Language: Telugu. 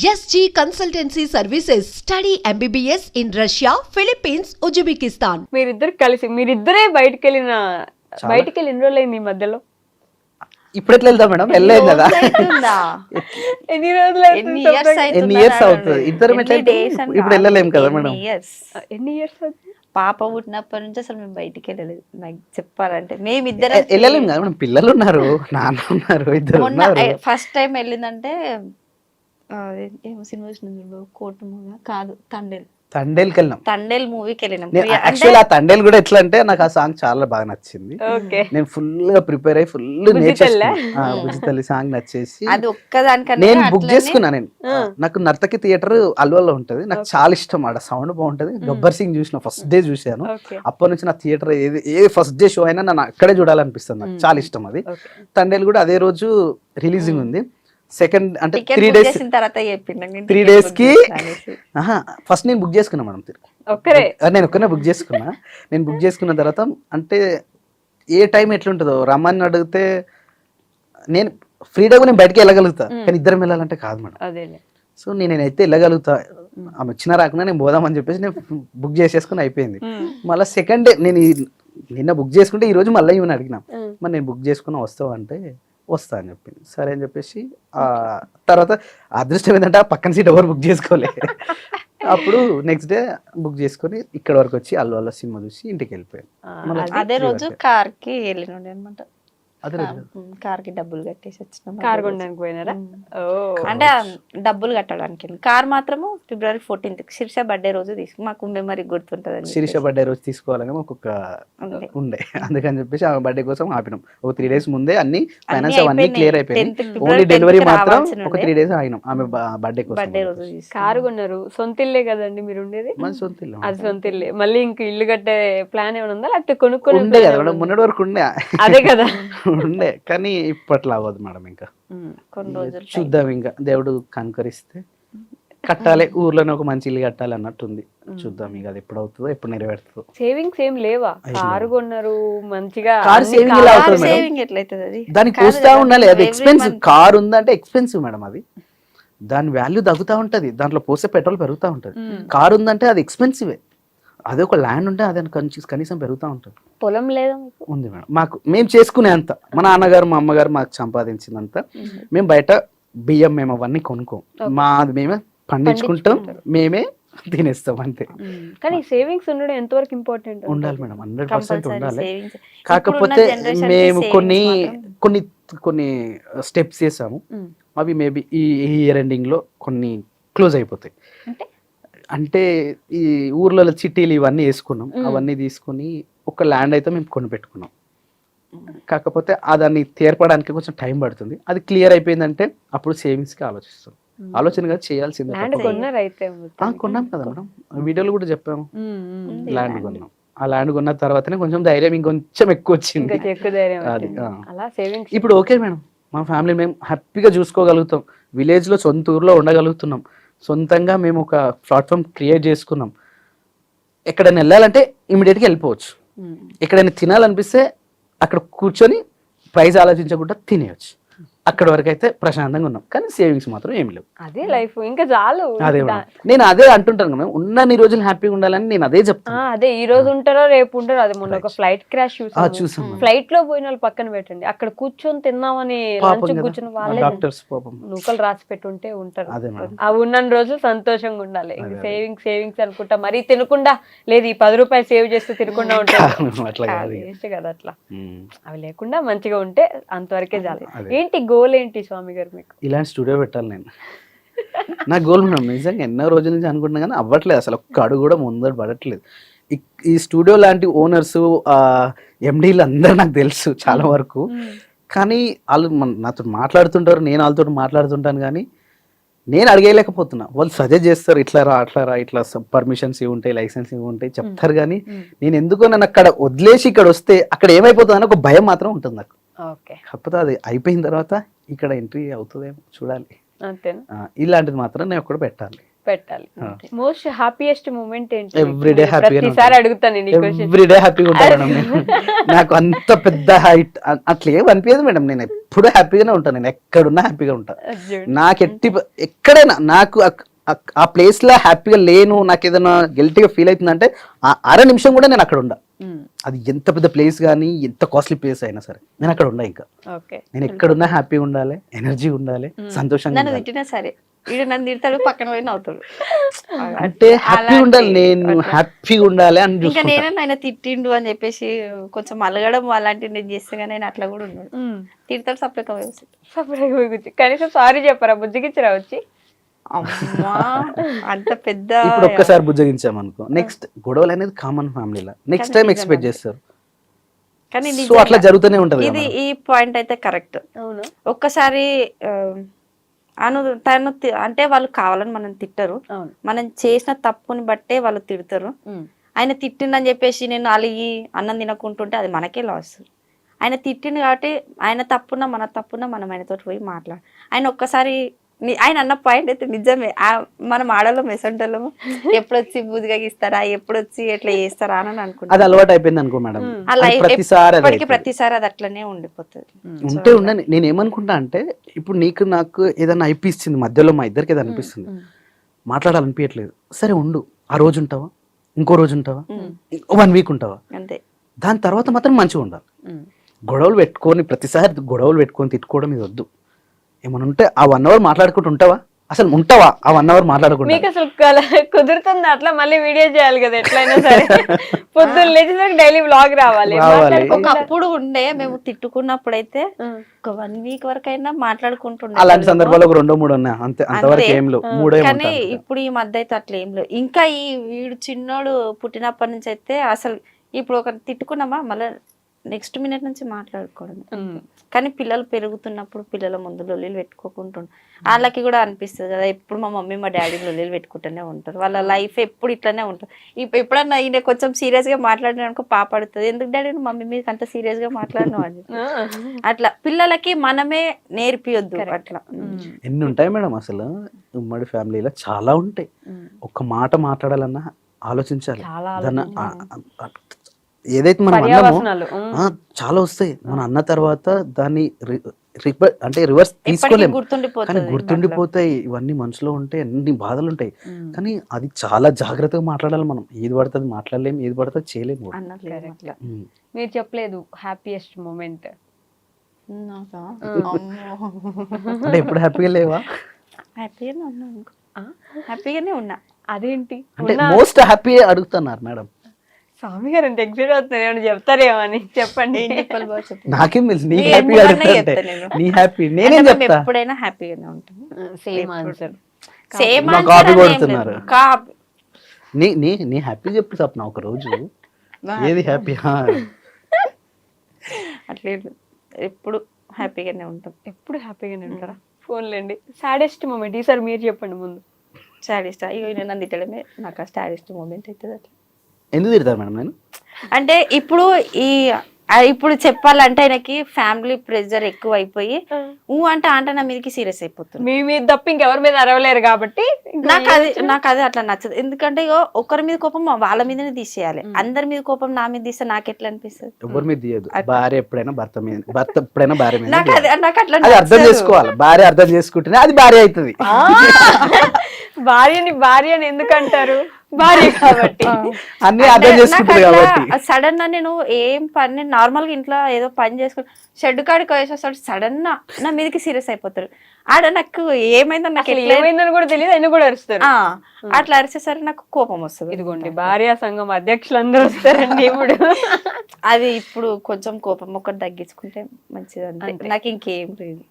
SG Consultancy Services. Study MBBS in Russia, Philippines, Uzbekistan. మీరిద్దరే బయటికి వెళ్ళిన ఎన్ని రోజులు అయింది ఈ మధ్యలో? ఇప్పుడు ఎట్లా వెళ్తాం మేడం? వెళ్ళలేదు కదా. ఎన్ని రోజులు ఎన్ని ఇయర్స్ అవుతుంది ఇద్దరం ఇప్పుడు వెళ్ళలేం కదా మేడం. ఎన్ని ఇయర్స్ పాప పుట్టినప్పటి నుంచి అసలు మేము బయటికి వెళ్ళలేదు. నాకు చెప్పాలంటే మేమిద్దరం వెళ్ళలేం కదా మేడం. పిల్లలు ఉన్నారు, నాన్న ఉన్నారు, ఇద్దరు ఉన్నారు. ఫస్ట్ టైం వెళ్ళిందంటే ఏమో సినిమా చూసిన కోర్టు మూవీ కాదు, తండేల్కి వెళ్ళినాం. తండేల్ మూవీకి వెళ్ళినాం. యాక్చువల్లీ ఆ తండేల్ కూడా ఎట్లా అంటే నాకు ఆ సాంగ్ చాలా బాగా నచ్చింది. నేను ఫుల్ గా ప్రిపేర్ అయ్యి ఫుల్ బుజ్జితల్లి సాంగ్ నచ్చేసి అది ఒక్కదానికన్నా నేను బుక్ చేసుకున్నా. నేను నాకు నర్తకి థియేటర్ అల్వాల్లో ఉంటది, నాకు చాలా ఇష్టం. ఆడ సౌండ్ బాగుంటది. గబ్బర్ సింగ్ చూసిన ఫస్ట్ డే చూసాను. అప్పటి నుంచి నా థియేటర్ ఏ ఫస్ట్ డే షో అయినా నన్ను అక్కడే చూడాలనిపిస్తుంది. నాకు చాలా ఇష్టం అది. తండేల్ కూడా అదే రోజు రిలీజింగ్ ఉంది. సెకండ్ అంటే 3 days కి ఫస్ట్ నేను బుక్ చేసుకున్నా మేడం. నేను ఒక్కనే బుక్ చేసుకున్నా. నేను బుక్ చేసుకున్న తర్వాత అంటే ఏ టైం ఎట్లుంటుందో రమ్మని అడిగితే నేను ఫ్రీగా నేను బయటకి వెళ్ళగలుగుతా, కానీ ఇద్దరం వెళ్ళాలంటే కాదు మేడం. సో నేనైతే వెళ్ళగలుగుతా, ఆమె వచ్చినా రాకుండా నేను పోదామని చెప్పేసి నేను బుక్ చేసేసుకుని అయిపోయింది. మళ్ళీ సెకండ్ డే నేను నిన్న బుక్ చేసుకుంటే ఈ రోజు మళ్ళీ ఇవన్నీ అడిగినా, మరి నేను బుక్ చేసుకున్నా వస్తావు అంటే వస్తా అని చెప్పింది. సరే అని చెప్పేసి తర్వాత అదృష్టం ఏంటంటే ఆ పక్కన సీట్ ఎవరు బుక్ చేసుకోలే. అప్పుడు నెక్స్ట్ డే బుక్ చేసుకొని ఇక్కడ వరకు వచ్చి అల్లు సినిమా చూసి ఇంటికి వెళ్ళిపోయాను. అదే రోజు కార్ కి వెళ్ళినండి అనమాట. అదే కార్ కి డబ్బులు కట్టేసి వచ్చినాం. కార్ కొనడానికి పోయినారా? అంటే డబ్బులు కట్టడానికి. కార్ మాత్రము February 14th శిరీష బర్త్డే రోజు తీసుకు మాకు మెమరీ గుర్తుంటది. శిరీష బర్త్డే రోజు తీసుకోవాలని ఒక్కొక్క ఉండే, అందుకని చెప్పేసి ఆ బర్త్డే కోసం ఆపినాం. ఒక 3 days ముందే అన్ని ఫైనాన్స్ అవన్నీ క్లియర్ అయిపోయింది. ఓన్లీ డెలివరీ మాత్రం ఒక 3 days ఆగినాం ఆమె బర్త్డే కోసం. కారు కొన్నారు, సొంత ఇల్లే కదండి మీరు ఉండేది? మన సొంత ఇల్లు. అది సొంత ఇల్లే. మళ్ళీ ఇంక ఇల్లు కట్టే ప్లాన్ ఏమైనా ఉందా, లేకపోతే కొనుక్కొని ఉండే కదా మేడం? మొన్నటి వరకు ఉండే. అదే కదా ఉండే, కానీ ఇప్పట్లో అవ్వదు మేడం. ఇంకా కొన్ని రోజులు చూద్దాం, ఇంకా దేవుడు కనుకరిస్తే కట్టాలి. ఊర్లోనే ఒక మంచి ఇల్లు కట్టాలి అన్నట్టుంది. చూద్దాం ఇక అది ఎప్పుడు అవుతుందో, ఎప్పుడు నెరవేరుతుందో. సేవింగ్స్ ఏం లేవా? కారు కొన్నారు మంచిగా. సేవింగ్ ఎట్లయితుంది? దానికి చూస్తా ఉండాలి. అది ఎక్స్పెన్సివ్. కారు ఉందంటే ఎక్స్పెన్సివ్ మేడం. అది దాని వాల్యూ తగ్గుతూ ఉంటది, దాంట్లో పోసే పెట్రోల్ పెరుగుతూ ఉంటది. కారు ఉందంటే అది ఎక్స్పెన్సివే. అదే ఒక ల్యాండ్ ఉంటే అది కనీసం పెరుగుతూ ఉంటుంది. పొలం లేదా? ఉంది మేడం. మాకు మేము చేసుకునే అంత, మా నాన్నగారు మా అమ్మగారు మాకు సంపాదించినంత మేము బయట బియ్యం మేము అవన్నీ కొనుక్కోం. మాది మేమే పండించుకుంటాం, మేమే తినేస్తాం అంతే. కానీ సేవింగ్స్ ఉండడం ఎంతవరకు ఇంపార్టెంట్? ఉండాలి మేడం, 100% ఉండాలి. కాకపోతే మేము కొన్ని స్టెప్స్ చేసాము. అవి మేబీ ఈ ఇయర్ ఎండింగ్ లో కొన్ని క్లోజ్ అయిపోతాయి. అంటే ఈ ఊర్లలో చిట్టీలు ఇవన్నీ వేసుకున్నాం. అవన్నీ తీసుకుని ఒక ల్యాండ్ అయితే మేము కొనిపెట్టుకున్నాం. కాకపోతే దాన్ని తీర్పడానికి కొంచెం టైం పడుతుంది. అది క్లియర్ అయిపోయిందంటే అప్పుడు సేవింగ్స్ కి ఆలోచిస్తాం. ఆలోచనగా చేయాల్సింది. కొన్నాం కదా మేడం, వీడియోలో కూడా చెప్పాము. ల్యాండ్ కొన్నాం. ఆ ల్యాండ్ కొన్న తర్వాతనే కొంచెం ధైర్యం ఇంకొంచెం ఎక్కువ వచ్చింది. ఇప్పుడు ఓకే మేడం, మా ఫ్యామిలీ మేము హ్యాపీగా చూసుకోగలుగుతాం. విలేజ్ లో సొంత ఊర్లో ఉండగలుగుతున్నాం. సొంతంగా మేము ఒక ప్లాట్ఫామ్ క్రియేట్ చేసుకున్నాం. ఎక్కడైనా వెళ్ళాలంటే ఇమీడియట్గా వెళ్ళిపోవచ్చు. ఎక్కడైనా తినాలనిపిస్తే అక్కడ కూర్చొని ప్రైస్ ఆలోచించకుండా తినేయచ్చు. అక్కడ వరకు అయితే ప్రశాంతంగా ఉన్నాం. కానీ సేవింగ్స్ మాత్రం ఏమి లేవు. అదే లైఫ్, ఇంకా చాలు. అదే నేను అదే అంటుంటాను కదా, ఉన్నన్ని రోజులు హ్యాపీగా ఉండాలని నేను అదే చెప్తాను. అదే ఈ రోజు ఉంటారో రేపు ఉంటారో. అది మొన్న ఒక ఫ్లైట్ క్రాష్ చూసాను. ఫ్లైట్ లో పోయిన వాళ్ళు పక్కన పెట్టండి, అక్కడ కూర్చొని తిన్నామని లంచ్ కూర్చొని వాళ్ళే నూకలు రాసి పెట్టుంటే ఉంటారు. అవి ఉన్న రోజు సంతోషంగా ఉండాలి. సేవింగ్స్ అనుకుంటా మరీ తినకుండా లేదు, ఈ 10 రూపాయలు సేవ్ చేస్తే తినకుండా ఉంటారు కదా. అట్లా అవి లేకుండా మంచిగా ఉంటే అంతవరకే చాలు. ఏంటి గోల్ ఏంటి స్వామి గారు మీకు? ఇలాంటి స్టూడియో పెట్టాలి నేను. నా గోల్ మేడం. నిజంగా ఎన్నో రోజుల నుంచి అనుకుంటున్నా కానీ అవ్వట్లేదు. అసలు ఒక్క అడుగు కూడా ముందర పడట్లేదు. ఈ స్టూడియో లాంటి ఓనర్స్, ఎండీలు అందరూ నాకు తెలుసు చాలా వరకు. కానీ వాళ్ళు నాతో మాట్లాడుతుంటారు, నేను వాళ్ళతో మాట్లాడుతుంటాను. కానీ నేను అడిగేయలేకపోతున్నా. వాళ్ళు సజెస్ట్ చేస్తారు, ఇట్లా రా అట్లా రా, ఇట్లా పర్మిషన్స్ ఇవి ఉంటాయి, లైసెన్స్ ఇవి ఉంటాయి చెప్తారు. కానీ నేను ఎందుకో నన్ను అక్కడ వదిలేసి ఇక్కడ వస్తే అక్కడ ఏమైపోతుందని ఒక భయం మాత్రం ఉంటుంది నాకు. కాకపోతే అది అయిపోయిన తర్వాత ఇక్కడ ఎంట్రీ అవుతుందేమో చూడాలి. ఇలాంటిది మాత్రం నేను ఒక్కడ పెట్టాలి. పెట్టాలి. మోస్ట్ హ్యాపీయెస్ట్ మూమెంట్ ఏంటి? ఎవ్రీడే హ్యాపీగా ప్రతిసారి అడుగుతాను నేను ఈ క్వశ్చన్. ఎవ్రీడే హ్యాపీగా ఉంటాను మేడం నేను. నాకు అంత పెద్ద హైట్ అట్లా ఏం అనిపించదు మేడం. నేను ఎప్పుడు హ్యాపీగానే ఉంటాను. నేను ఎక్కడున్నా హ్యాపీగా ఉంటాను. నాకు ఎక్కడైనా నాకు ఆ ప్లేస్ లో హ్యాపీగా లేను, నాకు ఏదైనా గిల్టీగా ఫీల్ అవుతుందంటే అర నిమిషం కూడా నేను అక్కడ ఉండా. అది ఎంత పెద్ద ప్లేస్ కానీ ఎంత కాస్ట్లీ ప్లేస్ అయినా సరే నేను అక్కడ ఉండా. ఇంకా నేను ఎక్కడున్నా హ్యాపీగా ఉండాలి, ఎనర్జీ ఉండాలి, సంతోషంగా నన్ను తిట్టినా సరే వీడు నన్ను తిడతాడు, పక్కన పోయి నవ్వుతాడు. అంటే హ్యాపీగా ఉండాలి, నేను హ్యాపీగా ఉండాలి అని ఇంకా నేనే ఆయన తిట్టిండు అని చెప్పేసి కొంచెం అలగడం అలాంటివి నేను చేస్తే కానీ ఆయన అట్లా కూడా ఉన్నాడు. తిడతాడు సపరేట్ కనీసం సారీ చెప్పారా? బుజ్జిగిచ్చిరా వచ్చి? అమ్మా అంత పెద్ద ఇప్పుడు ఒక్కసారి బుజ్జగించామనుకో నెక్స్ట్ గొడవలు అనేది కామన్ ఫ్యామిలీలో, నెక్స్ట్ టైం ఎక్స్పెక్ట్ చేస్తారు. కానీ సో అట్లా జరుగుతూనే ఉంటది. ఇది ఈ పాయింట్ అయితే కరెక్ట్. అవును. ఒక్కసారి తను అంటే వాళ్ళు కావాలని మనం తిట్టరు, మనం చేసిన తప్పుని బట్టే వాళ్ళు తిడతారు. ఆయన తిట్టిందని చెప్పేసి నేను అలిగి అన్నం తినకుంటుంటే అది మనకే లాస్. ఆయన తిట్టింది కాబట్టి ఆయన తప్పున మన తప్పున మనం ఆయనతో పోయి మాట్లాడు. ఆయన ఒక్కసారి ఆయన అన్న పాయింట్ అయితే నిజమే. మనం ఆడలో మెసంటోళ్ళము ఎప్పుడొచ్చి బూదిగా ఇస్తారా, ఎప్పుడొచ్చి ఎట్లా చేస్తారా అని అనుకుంటా. అది అలవాటు అయిపోయింది అనుకో మేడం. ప్రతిసారి అది అట్లనే ఉండిపోతుంది. ఉంటే ఉండని నేను ఏమనుకుంటా అంటే ఇప్పుడు నీకు నాకు ఏదైనా అనిపిస్తుంది, మధ్యలో మా ఇద్దరికి ఏదైనా అనిపిస్తుంది, మాట్లాడాలనిపించట్లేదు, సరే ఉండు, ఆ రోజు ఉంటావా, ఇంకో రోజు ఉంటావా, 1 వీక్ ఉంటావా, అంతే. దాని తర్వాత మాత్రం మంచిగా ఉండాలి. గొడవలు పెట్టుకొని ప్రతిసారి గొడవలు పెట్టుకొని తిట్టుకోవడం ఇది వద్దు. ఏమన్నా ఉంటే ఆ 1 అవర్ మాట్లాడుకుంటూ ఉంటావా, అసలు ఉంటావా ఆ 1 అవర్ మాట్లాడుకుంటా? మీకు అసలు కుదురుతుంది అట్లా? మళ్ళీ వీడియో చేయాలి కదా ఎట్లయినా సరే. పొద్దున్న లేచేసరికి డైలీ వ్లాగ్ రావాలి. ఒకప్పుడు ఉండే మేము తిట్టుకున్నప్పుడు అయితే ఒక 1 వీక్ వరకు అయినా మాట్లాడుకుంటుండే. అలాంటి సందర్భాలు 2-3 ఉన్నాయి అంతే, అంతవరకు ఏం లేవు. 3 కానీ ఇప్పుడు ఈ మధ్య అయితే అట్లా ఏం లేవు. ఇంకా ఈ వీడు చిన్నోడు పుట్టినప్పటి నుంచి అయితే అసలు ఇప్పుడు ఒక తిట్టుకున్నామా మళ్ళీ నెక్స్ట్ మినిట్ నుంచి మాట్లాడుకోవడం. కానీ పిల్లలు పెరుగుతున్నప్పుడు పిల్లల ముందు లొల్లీలు పెట్టుకోకుంటుంటారు. వాళ్ళకి కూడా అనిపిస్తుంది కదా ఎప్పుడు మా మమ్మీ మా డాడీ లొల్లీలు పెట్టుకుంటూనే ఉంటారు, వాళ్ళ లైఫ్ ఎప్పుడు ఇట్లానే ఉంటారు. ఎప్పుడన్నా ఈయన కొంచెం సీరియస్ గా మాట్లాడినాక పాప అడుగుతుంది, ఎందుకు డాడీ మమ్మీ మీద అంత సీరియస్ గా మాట్లాడినావు అని. అట్లా పిల్లలకి మనమే నేర్పియొద్దు. అట్లా ఎన్ని ఉంటాయి మేడం అసలు ఉమ్మడి ఫ్యామిలీలో, చాలా ఉంటాయి. ఒక్క మాట మాట్లాడాలన్నా ఆలోచించాలి. ఏదైతే మనం అన్నామో చాలా వస్తాయి. మనం అన్న తర్వాత దాన్ని అంటే రివర్స్ తీసుకోలేము, కానీ గుర్తుండిపోతాయి. ఇవన్నీ మనసులో ఉంటే అన్ని బాధలు ఉంటాయి. కానీ అది చాలా జాగ్రత్తగా మాట్లాడాలి మనం. ఏది పడుతుంది మాట్లాడలేము, ఏది పడుతుంది చేయలేము. మీరు చెప్పలేదు హ్యాపీయెస్ట్ మూమెంట్ అంటే ఎప్పుడు హ్యాపీగా లేవా? హ్యాపీగానే ఉన్నా. అదేంటి అంటే మోస్ట్ హ్యాపీ అడుగుతున్నారు మేడం. స్వామి గారు ఎంత ఎక్సైట్ అవుతున్నారు, ఏమైనా చెప్తారేమో అని. చెప్పండి. నాకేం తెలుసు, నీ హ్యాపీ అడుగుతుంటే నీ హ్యాపీ నేనేం చెప్తా. ఎప్పుడైనా హ్యాపీగానే ఉంటాను. Same answer. సేమ్ కాపీ కొడుతున్నారు. నీ హ్యాపీ చెప్పు సప్న ఒక రోజు ఏది హ్యాపీ. అట్లే ఎప్పుడు హ్యాపీగానే ఉంటాం. ఎప్పుడు హ్యాపీగానే ఉంటారా? ఫోన్లేండి. సాడెస్ట్ మూమెంట్ ఈసారి మీరు చెప్పండి ముందు. సాడెస్ట్ అయ్యో నేను నన్ను తిట్టడమే నాకు సాడెస్ట్ మూమెంట్ అవుతుంది. అట్లా ఎందుకు తిడతారు మేడం నేను? అంటే ఇప్పుడు చెప్పాలంటే ఆయనకి ఫ్యామిలీ ప్రెషర్ ఎక్కువ అయిపోయి అంటే నా మీదకి సీరియస్ అయిపోతుంది. మీ మీద తప్ప ఇంకెవరి మీద అరవలేరు కాబట్టి నాకు అది అట్లా నచ్చదు. ఎందుకంటే ఒకరి మీద కోపం వాళ్ళ మీదనే తీసేయాలి, అందరి మీద కోపం నా మీద తీస్తే నాకు ఎట్లా అనిపిస్తుంది? ఎవరి మీద తీయదు. భార్య ఎప్పుడైనా భర్త మీద, భర్త ఎప్పుడైనా భార్య మీద. నాకు అట్లా అర్థం చేసుకోవాలి. భార్య అర్థం చేసుకుంటేనే అది భార్య అవుతుంది. భార్యని ఎందుకంటారు? భార్య కాబట్టి అన్ని అర్థం చేసుకుంటుంది కాబట్టి. సడన్ గా నేను ఏం పని నార్మల్ గా ఇంట్లో ఏదో పని చేసుకుని షెడ్ కాడికి వేసేస్తాడు, సడన్ నా మీదకి సీరియస్ అయిపోతారు. ఆడ నాకు ఏమైందో నాకు ఏమైందని కూడా తెలియదు, ఆయన కూడా అరుస్తారు. అట్లా అరిచేసరికి నాకు కోపం వస్తుంది. ఇదిగోండి భార్యా సంఘం అధ్యక్షులు అందరూ వస్తారండి ఇప్పుడు. అది ఇప్పుడు కొంచెం కోపం ఒకటి తగ్గించుకుంటే మంచిది అంతే, నాకు ఇంకేం లేదు.